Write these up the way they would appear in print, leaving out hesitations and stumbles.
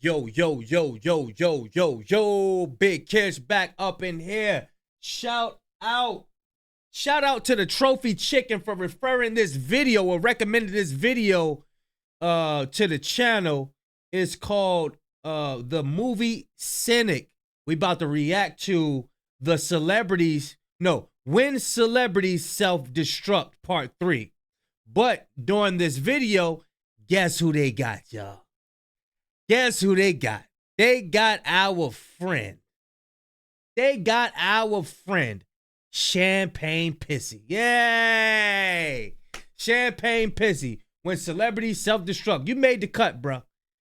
Yo, yo, yo, yo, yo, yo, yo, Big Kish back up in here. Shout out. Shout out to the Trophy Chicken for referring this video or recommending this video to the channel. It's called the movie Cynic. We about to react to the celebrities. No, When Celebrities Self-Destruct Part 3. But during this video, guess who they got, y'all? Guess who they got? They got our friend. They got our friend, Champagne Pissy. Yay! Champagne Pissy. When Celebrities Self-Destruct. You made the cut, bro.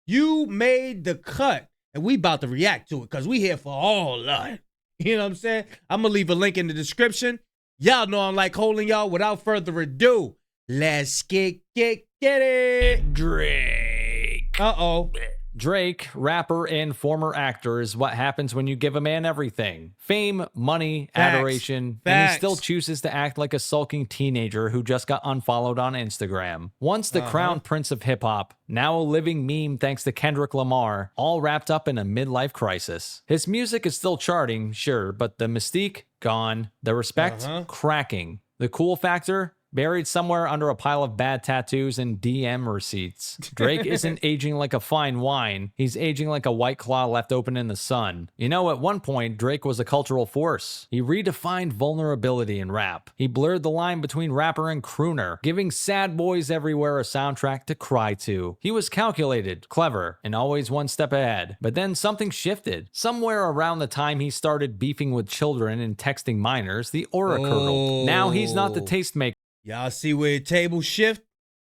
You made the cut. And we about to react to it because we here for all that. You know what I'm saying? I'm going to leave a link in the description. Y'all know I'm like holding y'all. Without further ado, let's get it. Drake. Uh-oh. Drake, rapper and former actor, is what happens when you give a man everything. Fame, money, adoration, and he still chooses to act like a sulking teenager who just got unfollowed on Instagram. Once the crown prince of hip-hop, now a living meme thanks to Kendrick Lamar, all wrapped up in a midlife crisis. His music is still charting, sure, but the mystique, gone. The respect, cracking. The cool factor, buried somewhere under a pile of bad tattoos and DM receipts. Drake isn't aging like a fine wine. He's aging like a White Claw left open in the sun. You know, at one point, Drake was a cultural force. He redefined vulnerability in rap. He blurred the line between rapper and crooner, giving sad boys everywhere a soundtrack to cry to. He was calculated, clever, and always one step ahead. But then something shifted. Somewhere around the time he started beefing with children and texting minors, the aura curdled. Now he's not the tastemaker. Y'all see where the table shift?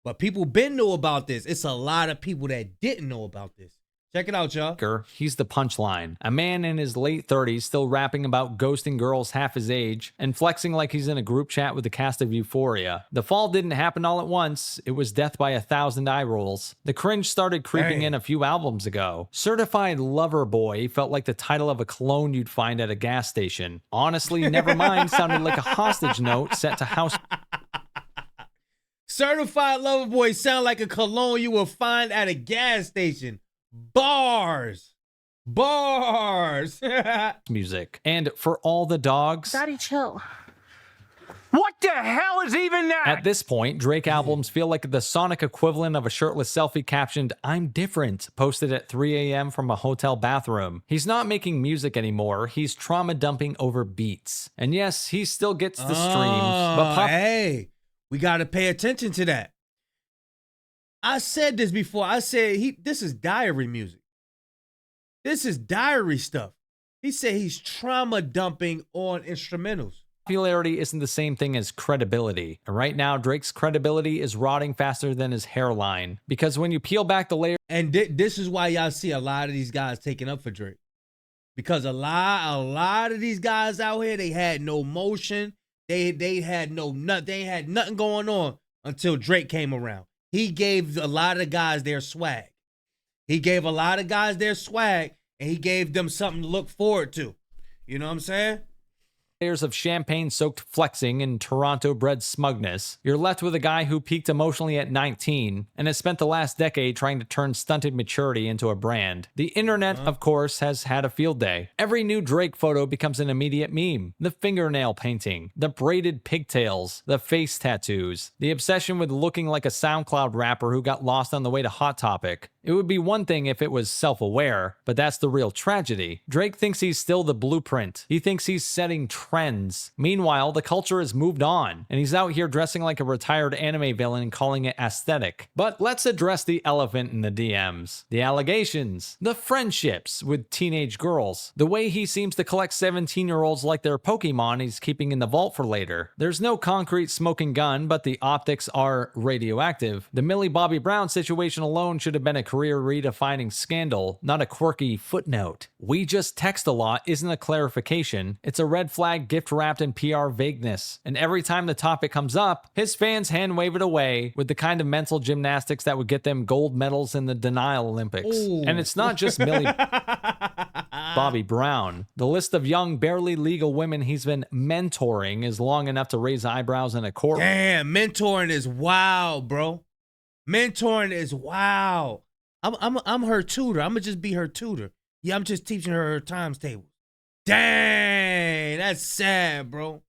But people been know about this. It's a lot of people that didn't know about this. Check it out, y'all. He's the punchline. A man in his late 30s still rapping about ghosting girls half his age and flexing like he's in a group chat with the cast of Euphoria. The fall didn't happen all at once. It was death by 1,000 eye rolls. The cringe started creeping in a few albums ago. Certified Lover Boy felt like the title of a cologne you'd find at a gas station. Honestly, Nevermind sounded like a hostage note set to house. Certified Lover Boy sound like a cologne you will find at a gas station. Bars. Music. And for all the dogs. Daddy, chill. What the hell is even that? At this point, Drake albums feel like the sonic equivalent of a shirtless selfie captioned, "I'm different," posted at 3 a.m. from a hotel bathroom. He's not making music anymore. He's trauma dumping over beats. And yes, he still gets the streams. But hey, we got to pay attention to that. I said this before. I said this is diary music. This is diary stuff. He said he's trauma dumping on instrumentals. Popularity isn't the same thing as credibility. And right now, Drake's credibility is rotting faster than his hairline. Because when you peel back the layer... And this is why y'all see a lot of these guys taking up for Drake. Because a lot of these guys out here, they had no motion. They had nothing going on until Drake came around. He gave a lot of guys their swag. He gave a lot of guys their swag, and he gave them something to look forward to. You know what I'm saying? Layers of champagne-soaked flexing and Toronto-bred smugness, you're left with a guy who peaked emotionally at 19 and has spent the last decade trying to turn stunted maturity into a brand. The internet, of course, has had a field day. Every new Drake photo becomes an immediate meme. The fingernail painting, the braided pigtails, the face tattoos, the obsession with looking like a SoundCloud rapper who got lost on the way to Hot Topic. It would be one thing if it was self-aware, but that's the real tragedy. Drake thinks he's still the blueprint. He thinks he's setting trends. Meanwhile, the culture has moved on, and he's out here dressing like a retired anime villain and calling it aesthetic. But let's address the elephant in the DMs. The allegations. The friendships with teenage girls. The way he seems to collect 17-year-olds like they're Pokemon he's keeping in the vault for later. There's no concrete smoking gun, but the optics are radioactive. The Millie Bobby Brown situation alone should have been a career redefining scandal, not a quirky footnote. "We just text a lot" isn't a clarification. It's a red flag gift wrapped in PR vagueness. And every time the topic comes up, his fans hand wave it away with the kind of mental gymnastics that would get them gold medals in the denial Olympics. Ooh. And it's not just Millie Bobby Brown. The list of young, barely legal women he's been mentoring is long enough to raise eyebrows in a court. Damn, mentoring is wild, bro. Mentoring is wild. I'm her tutor. I'm gonna just be her tutor. Yeah, I'm just teaching her times table. Dang, that's sad, bro.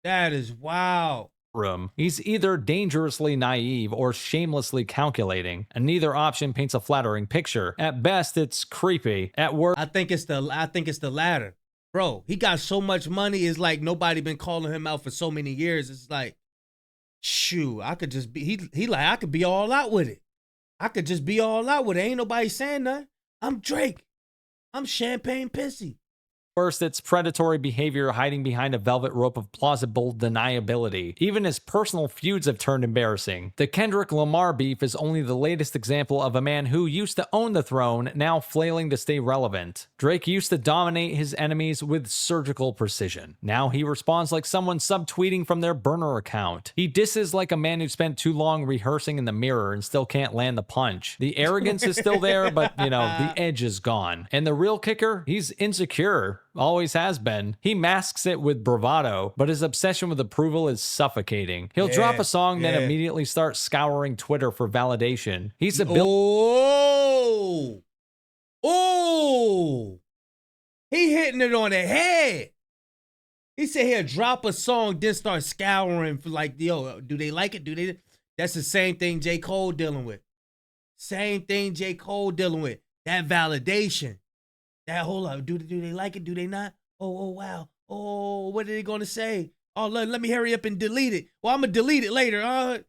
That is wild. Room. He's either dangerously naive or shamelessly calculating, and neither option paints a flattering picture. At best, it's creepy. At worst, I think it's the latter. Bro, he got so much money, it's like nobody been calling him out for so many years. It's like, shoot, I could just be he like I could be all out with it. I could just be all out with it. Ain't nobody saying nothing. I'm Drake. I'm Champagne Pissy. First, it's predatory behavior hiding behind a velvet rope of plausible deniability. Even his personal feuds have turned embarrassing. The Kendrick Lamar beef is only the latest example of a man who used to own the throne, now flailing to stay relevant. Drake used to dominate his enemies with surgical precision. Now he responds like someone subtweeting from their burner account. He disses like a man who spent too long rehearsing in the mirror and still can't land the punch. The arrogance is still there, but, you know, the edge is gone. And the real kicker? He's insecure. Always has been. He masks it with bravado, but his obsession with approval is suffocating. He'll drop a song, then immediately start scouring Twitter for validation. He's a he hitting it on the head. He said he'll drop a song, then start scouring for like, yo, do they like it? Do they? That's the same thing J. Cole dealing with. Same thing J. Cole dealing with. That validation. That whole do they like it? Do they not? Oh, wow. Oh, what are they going to say? Oh, let me hurry up and delete it. Well, I'm going to delete it later.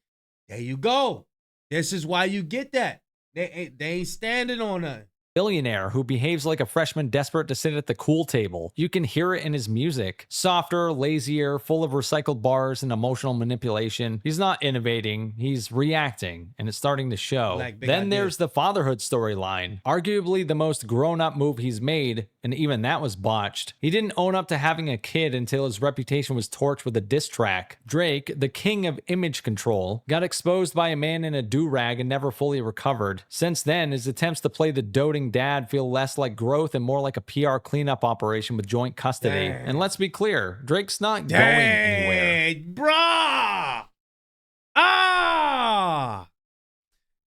There you go. This is why you get that. They ain't standing on nothing. Billionaire who behaves like a freshman desperate to sit at the cool table. You can hear it in his music. Softer, lazier, full of recycled bars and emotional manipulation. He's not innovating, he's reacting, and it's starting to show. Then there's the fatherhood storyline. Arguably the most grown-up move he's made, and even that was botched. He didn't own up to having a kid until his reputation was torched with a diss track. Drake, the king of image control, got exposed by a man in a do-rag and never fully recovered. Since then, his attempts to play the doting dad feel less like growth and more like a PR cleanup operation with joint custody. And let's be clear, Drake's not going anywhere. Bruh!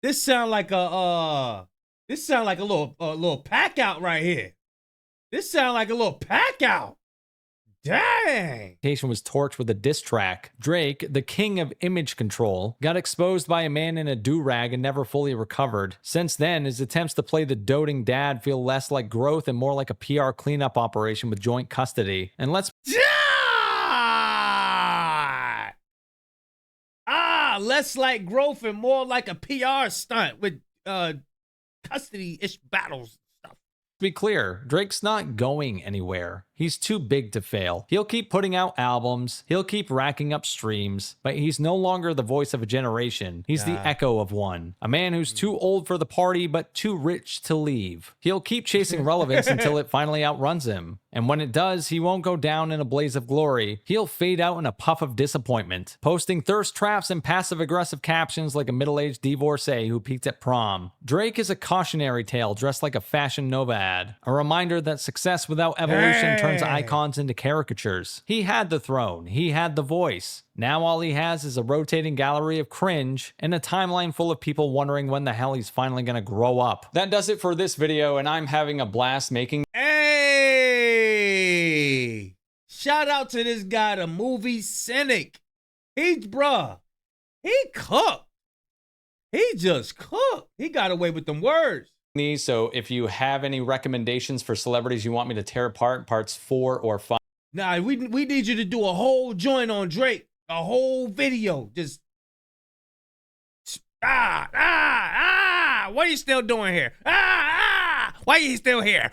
This sound like a little pack out right here. This sound like a little pack out. Dang! Was torched with a diss track. Drake, the king of image control, got exposed by a man in a do-rag and never fully recovered. Since then, his attempts to play the doting dad feel less like growth and more like a PR cleanup operation with joint custody. And let's less like growth and more like a PR stunt with custody-ish battles stuff. be clear, Drake's not going anywhere. He's too big to fail. He'll keep putting out albums, he'll keep racking up streams, but he's no longer the voice of a generation. He's the echo of one. A man who's too old for the party, but too rich to leave. He'll keep chasing relevance until it finally outruns him. And when it does, he won't go down in a blaze of glory. He'll fade out in a puff of disappointment, posting thirst traps and passive-aggressive captions like a middle-aged divorcee who peaked at prom. Drake is a cautionary tale dressed like a Fashion Nova ad, a reminder that success without evolution turns icons into caricatures. He had the throne, he had the voice. Now all he has is a rotating gallery of cringe and a timeline full of people wondering when the hell he's finally gonna grow up. That does it for this video, and I'm having a blast making. Hey! Shout out to this guy, the movie cynic. He cooked. He just cooked. He got away with them words. So if you have any recommendations for celebrities you want me to tear apart, parts 4 or 5. Nah, we need you to do a whole joint on Drake. A whole video. Just what are you still doing here? Why are you still here?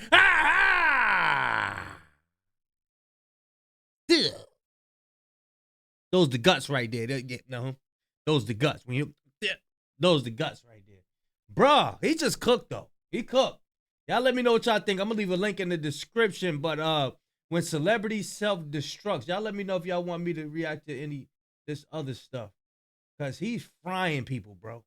Those the guts right there. Those the guts. Those the guts right there. Bruh, he just cooked though. He cooked. Y'all let me know what y'all think. I'm gonna leave a link in the description. But when celebrities self-destruct, y'all let me know if y'all want me to react to any this other stuff. Cause he's frying people, bro.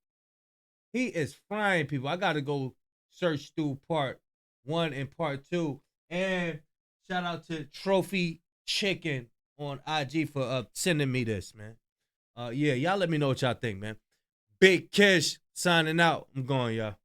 He is frying people. I gotta go search through part 1 and part 2. And shout out to Trophy Chicken on IG for sending me this, man. Yeah, y'all let me know what y'all think, man. Big Kish signing out. I'm going, y'all.